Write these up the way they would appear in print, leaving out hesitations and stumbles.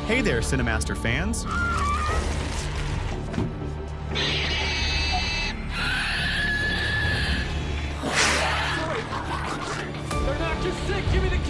Hey there, Cinemaster fans!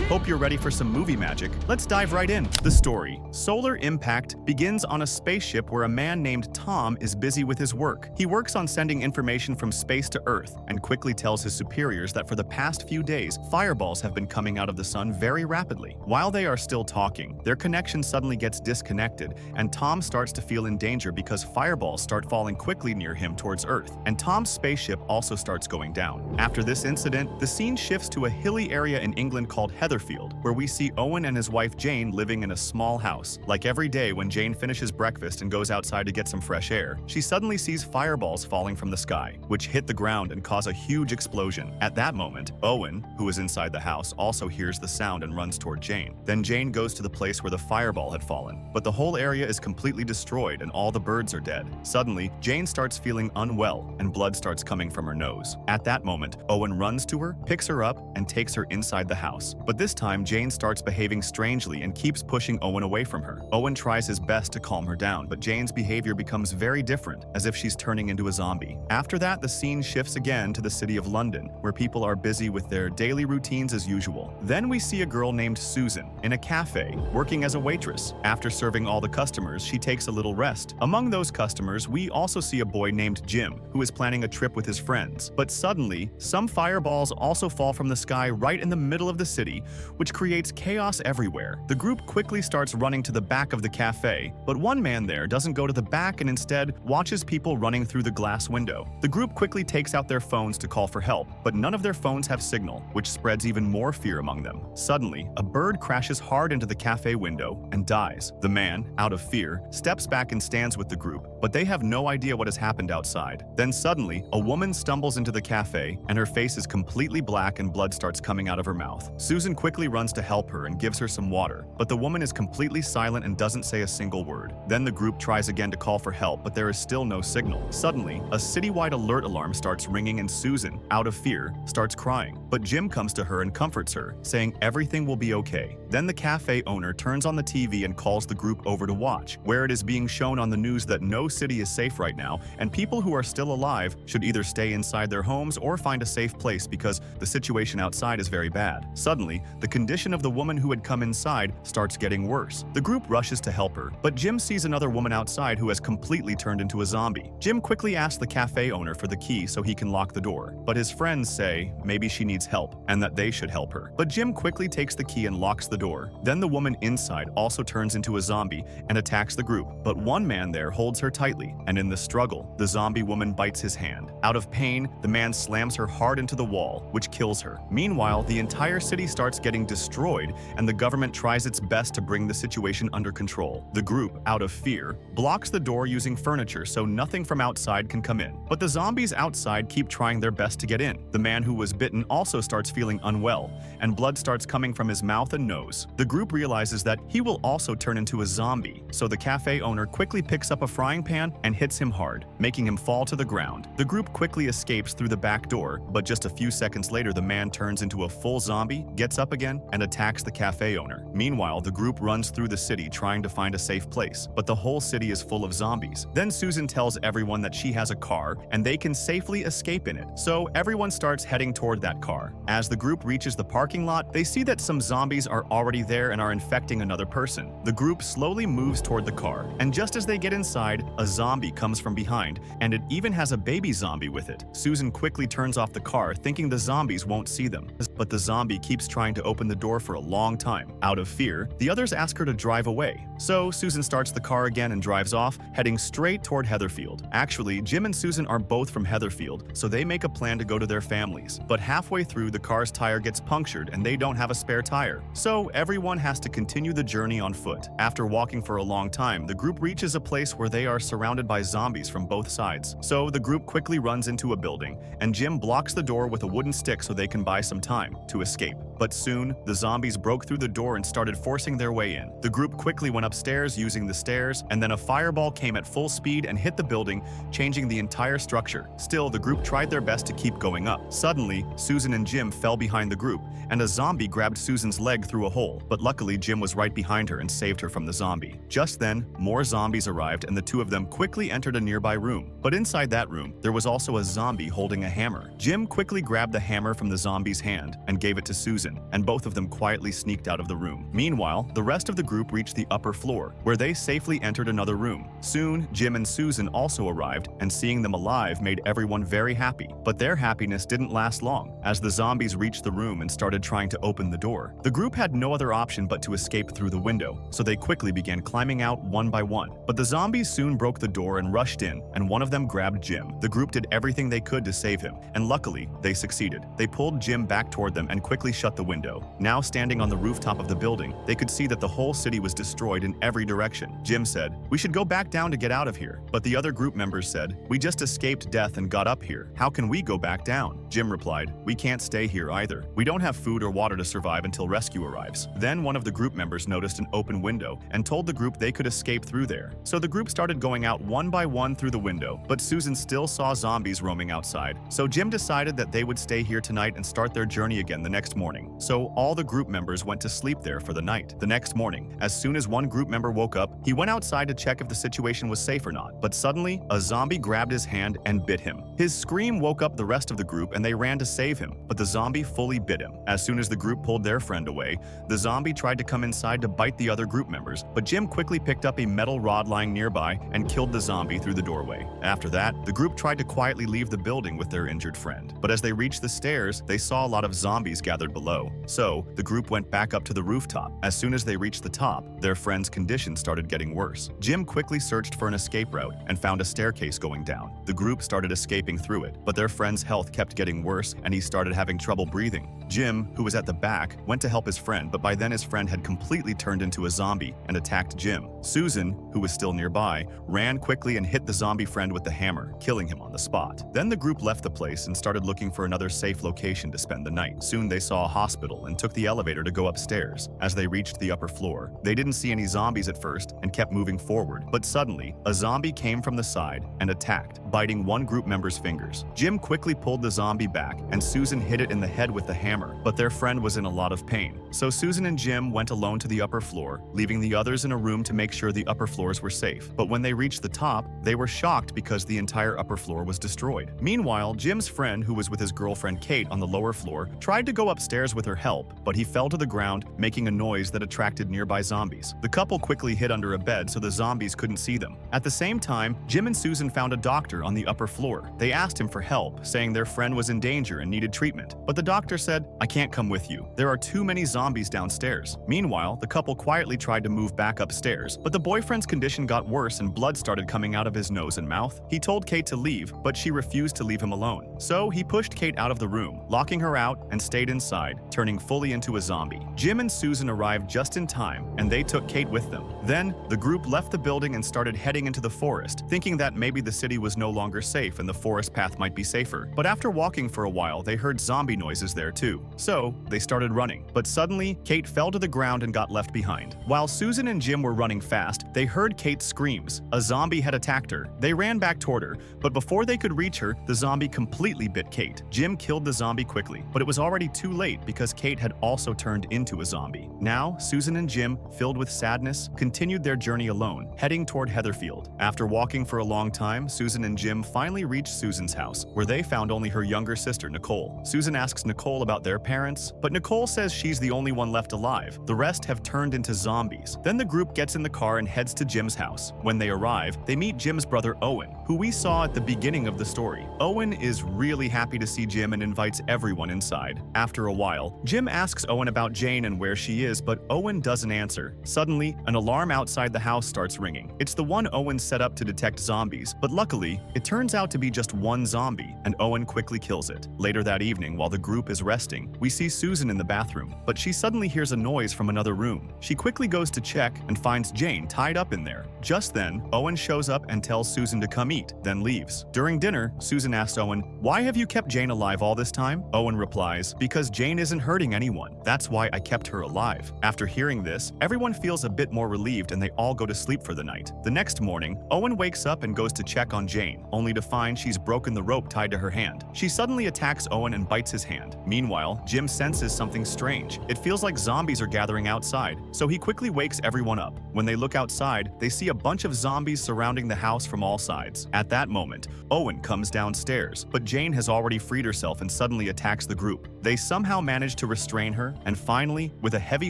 Hope you're ready for some movie magic. Let's dive right in. The story. Solar Impact begins on a spaceship where a man named Tom is busy with his work. He works on sending information from space to Earth and quickly tells his superiors that for the past few days, fireballs have been coming out of the sun very rapidly. While they are still talking, their connection suddenly gets disconnected and Tom starts to feel in danger because fireballs start falling quickly near him towards Earth, and Tom's spaceship also starts going down. After this incident, the scene shifts to a hilly area in England called Heatherfield, where we see Owen and his wife Jane living in a small house. Like every day when Jane finishes breakfast and goes outside to get some fresh air, she suddenly sees fireballs falling from the sky, which hit the ground and cause a huge explosion. At that moment, Owen, who is inside the house, also hears the sound and runs toward Jane. Then Jane goes to the place where the fireball had fallen, but the whole area is completely destroyed and all the birds are dead. Suddenly, Jane starts feeling unwell and blood starts coming from her nose. At that moment, Owen runs to her, picks her up, and takes her inside the house. But this time, Jane starts behaving strangely and keeps pushing Owen away from her. Owen tries his best to calm her down, but Jane's behavior becomes very different, as if she's turning into a zombie. After that, the scene shifts again to the city of London, where people are busy with their daily routines as usual. Then we see a girl named Susan in a cafe, working as a waitress. After serving all the customers, she takes a little rest. Among those customers, we also see a boy named Jim, who is planning a trip with his friends. But suddenly, some fireballs also fall from the sky right in the middle of the city, which creates chaos everywhere. The group quickly starts running to the back of the cafe, but one man there doesn't go to the back and instead watches people running through the glass window. The group quickly takes out their phones to call for help, but none of their phones have signal, which spreads even more fear among them. Suddenly, a bird crashes hard into the cafe window and dies. The man, out of fear, steps back and stands with the group, but they have no idea what has happened outside. Then suddenly, a woman stumbles into the cafe and her face is completely black and blood starts coming out of her mouth. Susan quickly runs to help her and gives her some water, but the woman is completely silent and doesn't say a single word. Then the group tries again to call for help, but there is still no signal. Suddenly, a citywide alert alarm starts ringing and Susan, out of fear, starts crying. But Jim comes to her and comforts her, saying everything will be okay. Then the cafe owner turns on the TV and calls the group over to watch, where it is being shown on the news that no city is safe right now, and people who are still alive should either stay inside their homes or find a safe place because the situation outside is very bad. Suddenly, the condition of the woman who had come inside starts getting worse. The group rushes to help her, but Jim sees another woman outside who has completely turned into a zombie. Jim quickly asks the cafe owner for the key so he can lock the door, but his friends say maybe she needs help and that they should help her. But Jim quickly takes the key and locks the door. Then the woman inside also turns into a zombie and attacks the group, but one man there holds her tightly, and in the struggle, the zombie woman bites his hand. Out of pain, the man slams her hard into the wall, which kills her. Meanwhile, the entire city starts getting destroyed and the government tries its best to bring the situation under control. The group, out of fear, blocks the door using furniture so nothing from outside can come in. But the zombies outside keep trying their best to get in. The man who was bitten also starts feeling unwell, and blood starts coming from his mouth and nose. The group realizes that he will also turn into a zombie, so the cafe owner quickly picks up a frying pan and hits him hard, making him fall to the ground. The group quickly escapes through the back door, but just a few seconds later the man turns into a full zombie, gets up again, and attacks the cafe owner. Meanwhile, the group runs through the city trying to find a safe place, but the whole city is full of zombies. Then Susan tells everyone that she has a car and they can safely escape in it, so everyone starts heading toward that car. As the group reaches the parking lot, they see that some zombies are already there and are infecting another person. The group slowly moves toward the car, and just as they get inside, a zombie comes from behind, and it even has a baby zombie with it. Susan quickly turns off the car, thinking the zombies won't see them, but the zombie keeps trying to open the door for a long time. Out of fear, the others ask her to drive away. So Susan starts the car again and drives off, heading straight toward Heatherfield. Actually, Jim and Susan are both from Heatherfield, so they make a plan to go to their families. But halfway through, the car's tire gets punctured and they don't have a spare tire. So everyone has to continue the journey on foot. After walking for a long time, the group reaches a place where they are surrounded by zombies from both sides. So the group quickly runs into a building, and Jim blocks the door with a wooden stick so they can buy some time to escape. But soon, the zombies broke through the door and started forcing their way in. The group quickly went upstairs using the stairs, and then a fireball came at full speed and hit the building, changing the entire structure. Still, the group tried their best to keep going up. Suddenly, Susan and Jim fell behind the group, and a zombie grabbed Susan's leg through a hole. But luckily, Jim was right behind her and saved her from the zombie. Just then, more zombies arrived, and the two of them quickly entered a nearby room. But inside that room, there was also a zombie holding a hammer. Jim quickly grabbed the hammer from the zombie's hand and gave it to Susan, and both of them quietly sneaked out of the room. Meanwhile, the rest of the group reached the upper floor, where they safely entered another room. Soon, Jim and Susan also arrived, and seeing them alive made everyone very happy. But their happiness didn't last long, as the zombies reached the room and started trying to open the door. The group had no other option but to escape through the window, so they quickly began climbing out one by one. But the zombies soon broke the door and rushed in, and one of them grabbed Jim. The group did everything they could to save him, and luckily, they succeeded. They pulled Jim back toward them and quickly shut the window. Now standing on the rooftop of the building, they could see that the whole city was destroyed in every direction. Jim said, "We should go back down to get out of here." But the other group members said, "We just escaped death and got up here. How can we go back down?" Jim replied, "We can't stay here either. We don't have food or water to survive until rescue arrives." Then one of the group members noticed an open window and told the group they could escape through there. So the group started going out one by one through the window, but Susan still saw zombies roaming outside. So Jim decided that they would stay here tonight and start their journey again the next morning. So all the group members went to sleep there for the night. The next morning, as soon as one group member woke up, he went outside to check if the situation was safe or not. But suddenly, a zombie grabbed his hand and bit him. His scream woke up the rest of the group and they ran to save him, but the zombie fully bit him. As soon as the group pulled their friend away, the zombie tried to come inside to bite the other group members, but Jim quickly picked up a metal rod lying nearby and killed the zombie through the doorway. After that, the group tried to quietly leave the building with their injured friend. But as they reached the stairs, they saw a lot of zombies gathered below. So, the group went back up to the rooftop. As soon as they reached the top, their friend's condition started getting worse. Jim quickly searched for an escape route and found a staircase going down. The group started escaping through it, but their friend's health kept getting worse and he started having trouble breathing. Jim, who was at the back, went to help his friend, but by then his friend had completely turned into a zombie and attacked Jim. Susan, who was still nearby, ran quickly and hit the zombie friend with the hammer, killing him on the spot. Then the group left the place and started looking for another safe location to spend the night. Soon they saw a hospital and took the elevator to go upstairs. As they reached the upper floor, they didn't see any zombies at first and kept moving forward, but suddenly, a zombie came from the side and attacked, biting one group member's fingers. Jim quickly pulled the zombie back and Susan hit it in the head with the hammer, but their friend was in a lot of pain. So Susan and Jim went alone to the upper floor, leaving the others in a room to make sure the upper floors were safe. But when they reached the top, they were shocked because the entire upper floor was destroyed. Meanwhile, Jim's friend, who was with his girlfriend Kate on the lower floor, tried to go upstairs with her help, but he fell to the ground, making a noise that attracted nearby zombies. The couple quickly hid under a bed so the zombies couldn't see them. At the same time, Jim and Susan found a doctor on the upper floor. They asked him for help, saying their friend was in danger and needed treatment. But the doctor said, "I can't come with you. There are too many zombies downstairs." Meanwhile, the couple quietly tried to move back upstairs, but the boyfriend's condition got worse and blood started coming out of his nose and mouth. He told Kate to leave, but she refused to leave him alone. So he pushed Kate out of the room, locking her out, and stayed inside, turning fully into a zombie. Jim and Susan arrived just in time, and they took Kate with them. Then, the group left the building and started heading into the forest, thinking that maybe the city was no longer safe and the forest path might be safer. But after walking for a while, they heard zombie noises there too. So, they started running. But suddenly, Kate fell to the ground and got left behind. While Susan and Jim were running fast, they heard Kate's screams. A zombie had attacked her. They ran back toward her, but before they could reach her, the zombie completely bit Kate. Jim killed the zombie quickly, but it was already too late because Kate had also turned into a zombie. Now, Susan and Jim, filled with sadness, continued their journey alone, heading toward Heatherfield. After walking for a long time, Susan and Jim finally reached Susan's house, where they found only her younger sister, Nicole. Susan asks Nicole about their parents, but Nicole says she's the only one left alive. The rest have turned into zombies. Then the group gets in the car and heads to Jim's house. When they arrive, they meet Jim's brother Owen, who we saw at the beginning of the story. Owen is really happy to see Jim and invites everyone inside. After a while, Jim asks Owen about Jane and where she is, but Owen doesn't answer. Suddenly, an alarm outside the house starts ringing. It's the one Owen set up to detect zombies, but luckily, it turns out to be just one zombie, and Owen quickly kills it. Later that evening, while the group is resting, we see Susan in the bathroom, but she suddenly hears a noise from another room. She quickly goes to check and finds Jane tied up in there. Just then, Owen shows up and tells Susan to come eat, then leaves. During dinner, Susan asks Owen, "Why have you kept Jane alive all this time?" Owen replies, "Because Jane Jane isn't hurting anyone. That's why I kept her alive. After hearing this, everyone feels a bit more relieved and they all go to sleep for the night. The next morning, Owen wakes up and goes to check on Jane, only to find she's broken the rope tied to her hand. She suddenly attacks Owen and bites his hand. Meanwhile, Jim senses something strange. It feels like zombies are gathering outside, so he quickly wakes everyone up. When they look outside, they see a bunch of zombies surrounding the house from all sides. At that moment, Owen comes downstairs, but Jane has already freed herself and suddenly attacks the group. They somehow manage to restrain her, and finally, with a heavy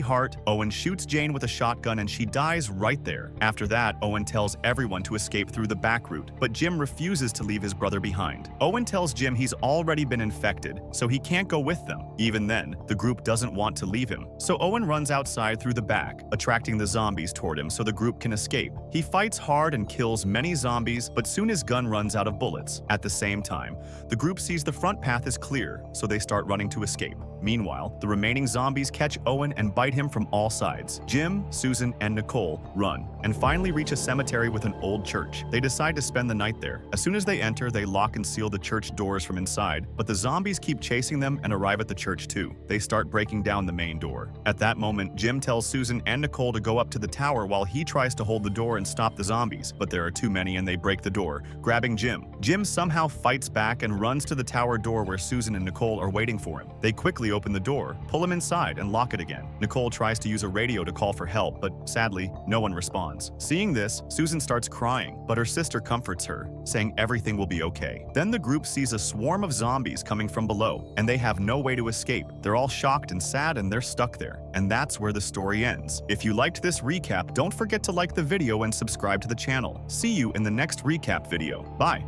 heart, Owen shoots Jane with a shotgun and she dies right there. After that, Owen tells everyone to escape through the back route, but Jim refuses to leave his brother behind. Owen tells Jim he's already been infected, so he can't go with them. Even then, the group doesn't want to leave him, so Owen runs outside through the back, attracting the zombies toward him so the group can escape. He fights hard and kills many zombies, but soon his gun runs out of bullets. At the same time, the group sees the front path is clear, so they start running to escape. Meanwhile, the remaining zombies catch Owen and bite him from all sides. Jim, Susan, and Nicole run, and finally reach a cemetery with an old church. They decide to spend the night there. As soon as they enter, they lock and seal the church doors from inside, but the zombies keep chasing them and arrive at the church too. They start breaking down the main door. At that moment, Jim tells Susan and Nicole to go up to the tower while he tries to hold the door and stop the zombies, but there are too many and they break the door, grabbing Jim. Jim somehow fights back and runs to the tower door where Susan and Nicole are waiting for him. They quickly open the door, pull him inside, and lock it again. Nicole tries to use a radio to call for help, but sadly, no one responds. Seeing this, Susan starts crying, but her sister comforts her, saying everything will be okay. Then the group sees a swarm of zombies coming from below, and they have no way to escape. They're all shocked and sad, and they're stuck there. And that's where the story ends. If you liked this recap, don't forget to like the video and subscribe to the channel. See you in the next recap video. Bye!